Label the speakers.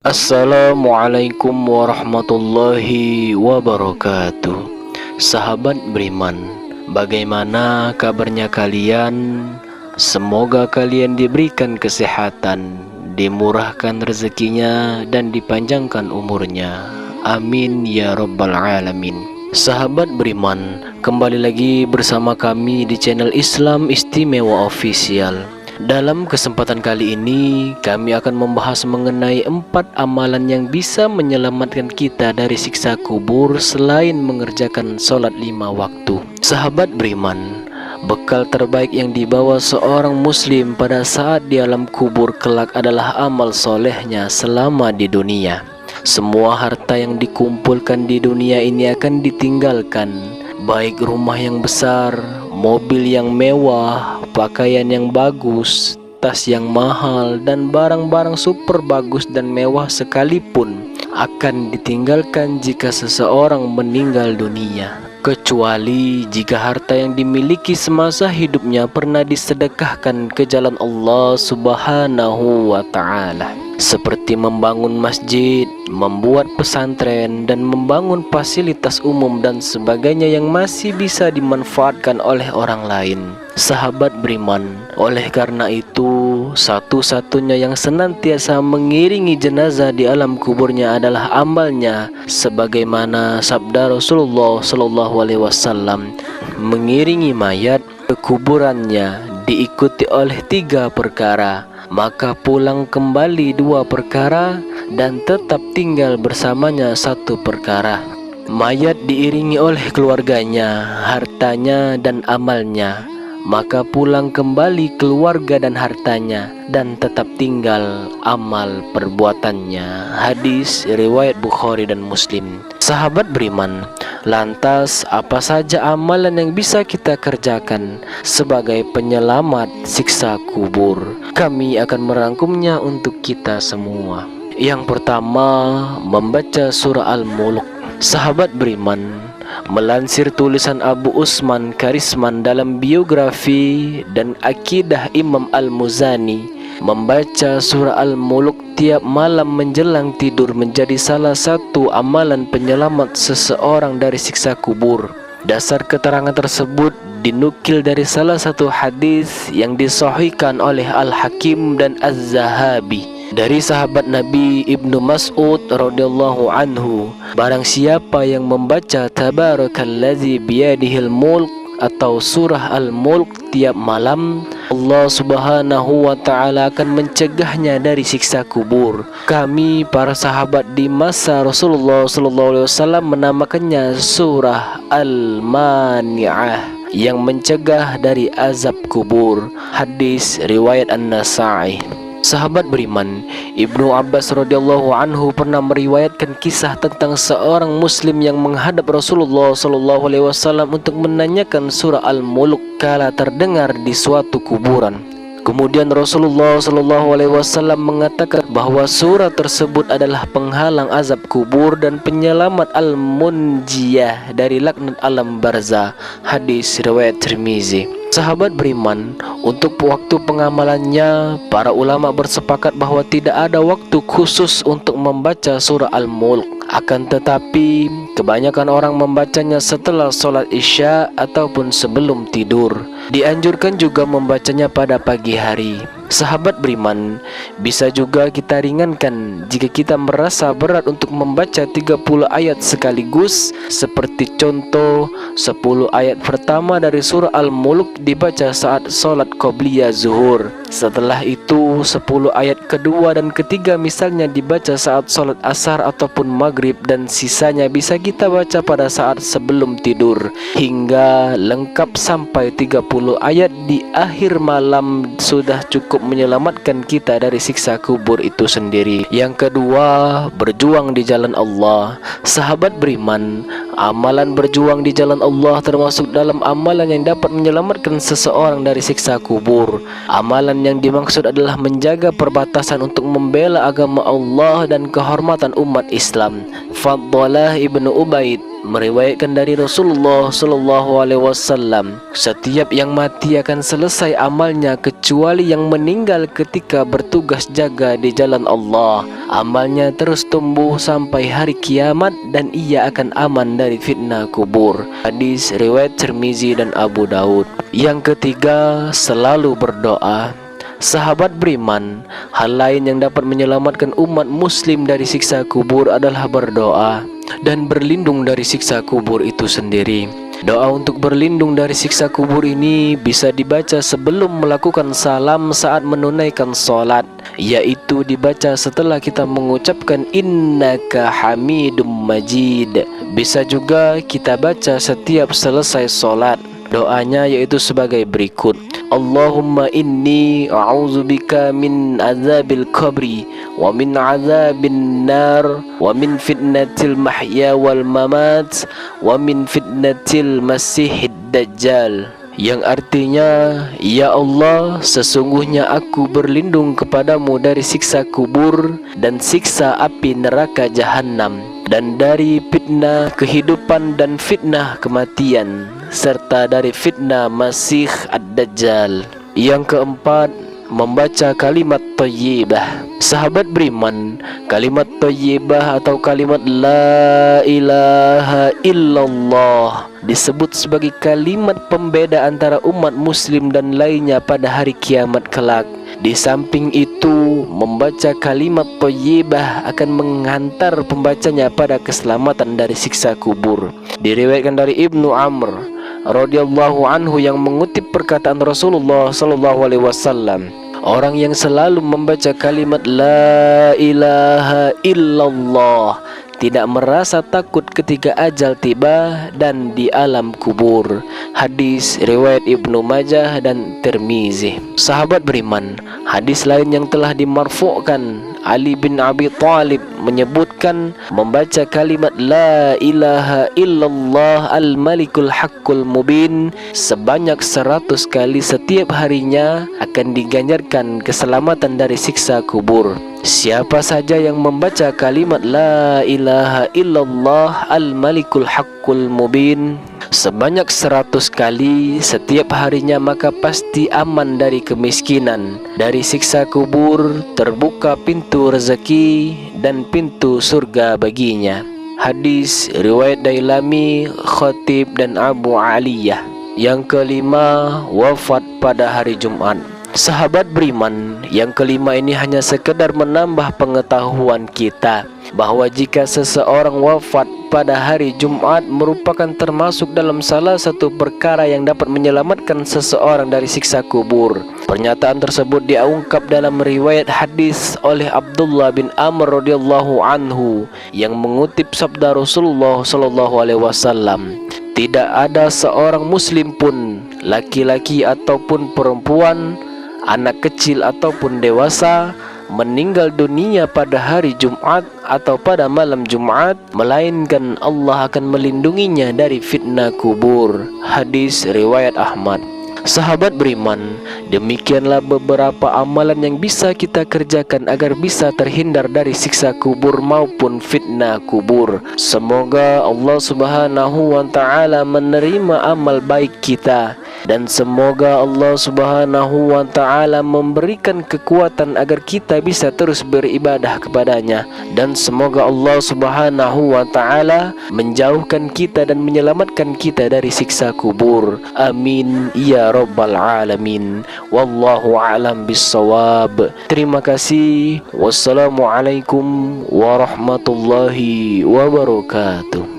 Speaker 1: Assalamualaikum warahmatullahi wabarakatuh. Sahabat beriman, bagaimana kabarnya kalian? Semoga kalian diberikan kesehatan, dimurahkan rezekinya, dan dipanjangkan umurnya. Amin ya rabbal alamin. Sahabat beriman, kembali lagi bersama kami di channel Islam Istimewa Official. Dalam kesempatan kali ini, kami akan membahas mengenai 4 amalan yang bisa menyelamatkan kita dari siksa kubur selain mengerjakan sholat 5 waktu. Sahabat beriman, bekal terbaik yang dibawa seorang muslim pada saat di alam kubur kelak adalah amal solehnya selama di dunia. Semua harta yang dikumpulkan di dunia ini akan ditinggalkan, baik rumah yang besar, mobil yang mewah, pakaian yang bagus, tas yang mahal, dan barang-barang super bagus dan mewah sekalipun akan ditinggalkan jika seseorang meninggal dunia, kecuali jika harta yang dimiliki semasa hidupnya pernah disedekahkan ke jalan Allah Subhanahu wa Ta'ala, seperti membangun masjid, membuat pesantren, dan membangun fasilitas umum dan sebagainya yang masih bisa dimanfaatkan oleh orang lain. Sahabat beriman, oleh karena itu, satu-satunya yang senantiasa mengiringi jenazah di alam kuburnya adalah amalnya, sebagaimana sabda Rasulullah SAW, mengiringi mayat ke kuburannya diikuti oleh 3 perkara, maka pulang kembali 2 perkara, dan tetap tinggal bersamanya 1 perkara. Mayat diiringi oleh keluarganya, hartanya, dan amalnya, maka pulang kembali keluarga dan hartanya, dan tetap tinggal amal perbuatannya. Hadis riwayat Bukhari dan Muslim. Sahabat beriman, lantas apa saja amalan yang bisa kita kerjakan sebagai penyelamat siksa kubur? Kami akan merangkumnya untuk kita semua. Yang pertama, membaca surah Al-Mulk. Sahabat beriman, melansir tulisan Abu Usman Karisman dalam biografi dan akidah Imam Al-Muzani, membaca surah Al-Mulk tiap malam menjelang tidur menjadi salah satu amalan penyelamat seseorang dari siksa kubur. Dasar keterangan tersebut dinukil dari salah satu hadis yang disahihkan oleh Al-Hakim dan Az-Zahabi dari sahabat Nabi Ibnu Mas'ud radhiyallahu anhu, barang siapa yang membaca Tabarakalladzi biyadihil mulk atau surah Al-Mulk tiap malam, Allah Subhanahu wa Ta'ala akan mencegahnya dari siksa kubur. Kami para sahabat di masa Rasulullah SAW menamakannya surah Al-Mani'ah, yang mencegah dari azab kubur. Hadis riwayat An-Nasa'i. Sahabat beriman, Ibnu Abbas radhiyallahu anhu pernah meriwayatkan kisah tentang seorang muslim yang menghadap Rasulullah SAW untuk menanyakan surah Al-Mulk kala terdengar di suatu kuburan. Kemudian Rasulullah SAW mengatakan bahwa surah tersebut adalah penghalang azab kubur dan penyelamat al-munjiyah dari laknat alam barzah. Hadis riwayat Tirmizi. Sahabat beriman, untuk waktu pengamalannya, para ulama bersepakat bahwa tidak ada waktu khusus untuk membaca surah Al-Mulk. Akan tetapi, kebanyakan orang membacanya setelah sholat isya ataupun sebelum tidur. Dianjurkan juga membacanya pada pagi hari. Sahabat beriman, bisa juga kita ringankan jika kita merasa berat untuk membaca 30 ayat sekaligus, seperti contoh 10 ayat pertama dari surah Al-Mulk dibaca saat sholat qobliyah zuhur. Setelah itu 10 ayat kedua dan ketiga misalnya dibaca saat sholat asar ataupun maghrib, dan sisanya bisa kita baca pada saat sebelum tidur, hingga lengkap sampai 30 ayat di akhir malam sudah cukup menyelamatkan kita dari siksa kubur itu sendiri. Yang kedua, berjuang di jalan Allah. Sahabat beriman, amalan berjuang di jalan Allah termasuk dalam amalan yang dapat menyelamatkan seseorang dari siksa kubur. Amalan yang dimaksud adalah menjaga perbatasan untuk membela agama Allah dan kehormatan umat Islam. Faddalah ibnu Ubaid meriwayatkan dari Rasulullah sallallahu alaihi wasallam, setiap yang mati akan selesai amalnya kecuali yang meninggal ketika bertugas jaga di jalan Allah. Amalnya terus tumbuh sampai hari kiamat dan ia akan aman dari fitnah kubur. Hadis riwayat Tirmizi dan Abu Daud. Yang ketiga, selalu berdoa. Sahabat beriman, hal lain yang dapat menyelamatkan umat muslim dari siksa kubur adalah berdoa dan berlindung dari siksa kubur itu sendiri. Doa untuk berlindung dari siksa kubur ini bisa dibaca sebelum melakukan salam saat menunaikan solat, yaitu dibaca setelah kita mengucapkan innaka hamidum majid. Bisa juga kita baca setiap selesai solat. Doanya yaitu sebagai berikut: Allahumma inni a'udzubika min azabil qabri wa min azabin nar wa min fitnatil mahya wal mamat wa min fitnatil masihid dajjal. Yang artinya, ya Allah, sesungguhnya aku berlindung kepadamu dari siksa kubur dan siksa api neraka jahanam, dan dari fitnah kehidupan dan fitnah kematian, serta dari fitnah Masih ad-Dajjal. Yang keempat, membaca kalimat thayyibah. Sahabat beriman, kalimat thayyibah atau kalimat la ilaha illallah disebut sebagai kalimat pembeda antara umat muslim dan lainnya pada hari kiamat kelak. Di samping itu, membaca kalimat thayyibah akan menghantar pembacanya pada keselamatan dari siksa kubur. Diriwayatkan dari Ibnu Amr radhiyallahu anhu yang mengutip perkataan Rasulullah sallallahu alaihi wasallam, orang yang selalu membaca kalimat la ilaha illallah tidak merasa takut ketika ajal tiba dan di alam kubur. Hadis riwayat Ibnu Majah dan Tirmizi. Sahabat beriman, hadis lain yang telah dimarfu'kan, Ali bin Abi Thalib menyebutkan membaca kalimat la ilaha illallah al-malikul haqqul mubin sebanyak 100 kali setiap harinya akan diganjarkan keselamatan dari siksa kubur. Siapa saja yang membaca kalimat la ilaha illallah al-malikul haqqul mubin sebanyak 100 kali setiap harinya, maka pasti aman dari kemiskinan, dari siksa kubur, terbuka pintu rezeki dan pintu surga baginya. Hadis riwayat Dailami, Khatib dan Abu Aliyah. Yang kelima, wafat pada hari Jumat. Sahabat beriman, yang kelima ini hanya sekedar menambah pengetahuan kita bahwa jika seseorang wafat pada hari Jumat merupakan termasuk dalam salah satu perkara yang dapat menyelamatkan seseorang dari siksa kubur. Pernyataan tersebut diungkap dalam riwayat hadis oleh Abdullah bin Amr radhiyallahu anhu yang mengutip sabda Rasulullah sallallahu alaihi wasallam, tidak ada seorang muslim pun, laki-laki ataupun perempuan, anak kecil ataupun dewasa, meninggal dunia pada hari Jumat atau pada malam Jumat, melainkan Allah akan melindunginya dari fitnah kubur. Hadis riwayat Ahmad. Sahabat beriman, demikianlah beberapa amalan yang bisa kita kerjakan agar bisa terhindar dari siksa kubur maupun fitnah kubur. Semoga Allah Subhanahu wa taala menerima amal baik kita, dan semoga Allah Subhanahu wa taala memberikan kekuatan agar kita bisa terus beribadah kepadanya, dan semoga Allah Subhanahu wa taala menjauhkan kita dan menyelamatkan kita dari siksa kubur. Amin ya rabbal alamin. Wallahu a'lam bissawab. Terima kasih. Wassalamualaikum warahmatullahi wabarakatuh.